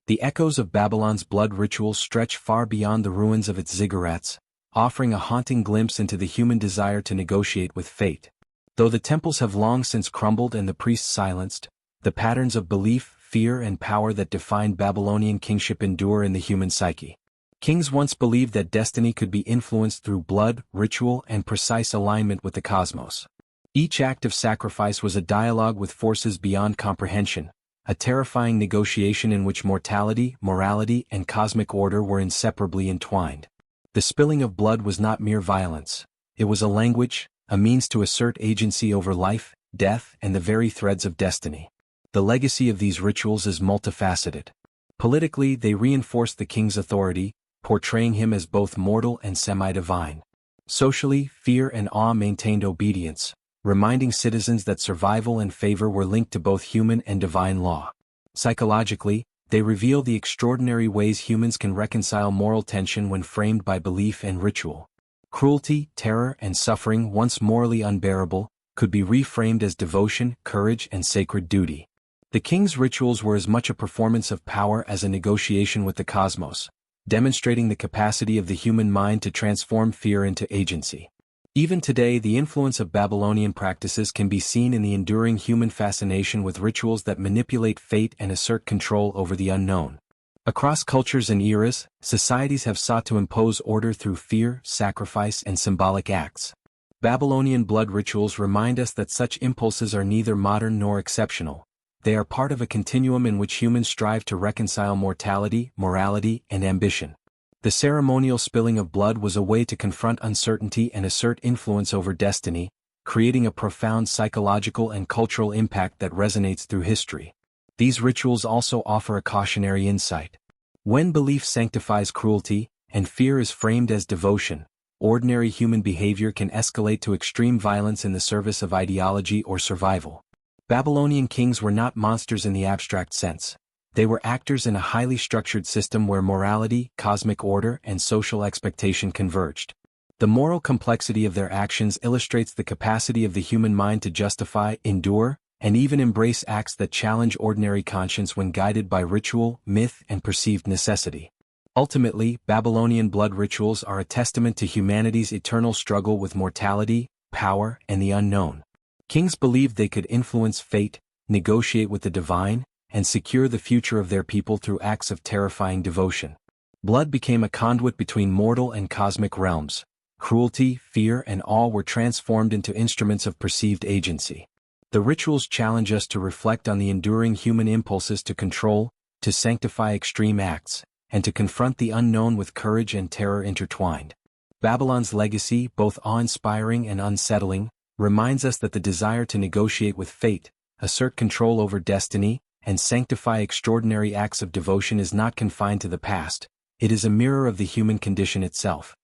The echoes of Babylon's blood rituals stretch far beyond the ruins of its ziggurats, offering a haunting glimpse into the human desire to negotiate with fate. Though the temples have long since crumbled and the priests silenced, the patterns of belief, fear and power that defined Babylonian kingship endure in the human psyche. Kings once believed that destiny could be influenced through blood, ritual and precise alignment with the cosmos. Each act of sacrifice was a dialogue with forces beyond comprehension, a terrifying negotiation in which mortality, morality and cosmic order were inseparably entwined. The spilling of blood was not mere violence. It was a language, a means to assert agency over life, death and the very threads of destiny. The legacy of these rituals is multifaceted. Politically, they reinforced the king's authority, portraying him as both mortal and semi-divine. Socially, fear and awe maintained obedience, reminding citizens that survival and favor were linked to both human and divine law. Psychologically, they reveal the extraordinary ways humans can reconcile moral tension when framed by belief and ritual. Cruelty, terror and suffering, once morally unbearable, could be reframed as devotion, courage and sacred duty. The king's rituals were as much a performance of power as a negotiation with the cosmos, demonstrating the capacity of the human mind to transform fear into agency. Even today, the influence of Babylonian practices can be seen in the enduring human fascination with rituals that manipulate fate and assert control over the unknown. Across cultures and eras, societies have sought to impose order through fear, sacrifice, and symbolic acts. Babylonian blood rituals remind us that such impulses are neither modern nor exceptional. They are part of a continuum in which humans strive to reconcile mortality, morality, and ambition. The ceremonial spilling of blood was a way to confront uncertainty and assert influence over destiny, creating a profound psychological and cultural impact that resonates through history. These rituals also offer a cautionary insight. When belief sanctifies cruelty, and fear is framed as devotion, ordinary human behavior can escalate to extreme violence in the service of ideology or survival. Babylonian kings were not monsters in the abstract sense. They were actors in a highly structured system where morality, cosmic order, and social expectation converged. The moral complexity of their actions illustrates the capacity of the human mind to justify, endure, and even embrace acts that challenge ordinary conscience when guided by ritual, myth, and perceived necessity. Ultimately, Babylonian blood rituals are a testament to humanity's eternal struggle with mortality, power, and the unknown. Kings believed they could influence fate, negotiate with the divine, and secure the future of their people through acts of terrifying devotion. Blood became a conduit between mortal and cosmic realms. Cruelty, fear, and awe were transformed into instruments of perceived agency. The rituals challenge us to reflect on the enduring human impulses to control, to sanctify extreme acts, and to confront the unknown with courage and terror intertwined. Babylon's legacy, both awe-inspiring and unsettling, reminds us that the desire to negotiate with fate, assert control over destiny, and sanctify extraordinary acts of devotion is not confined to the past. It is a mirror of the human condition itself.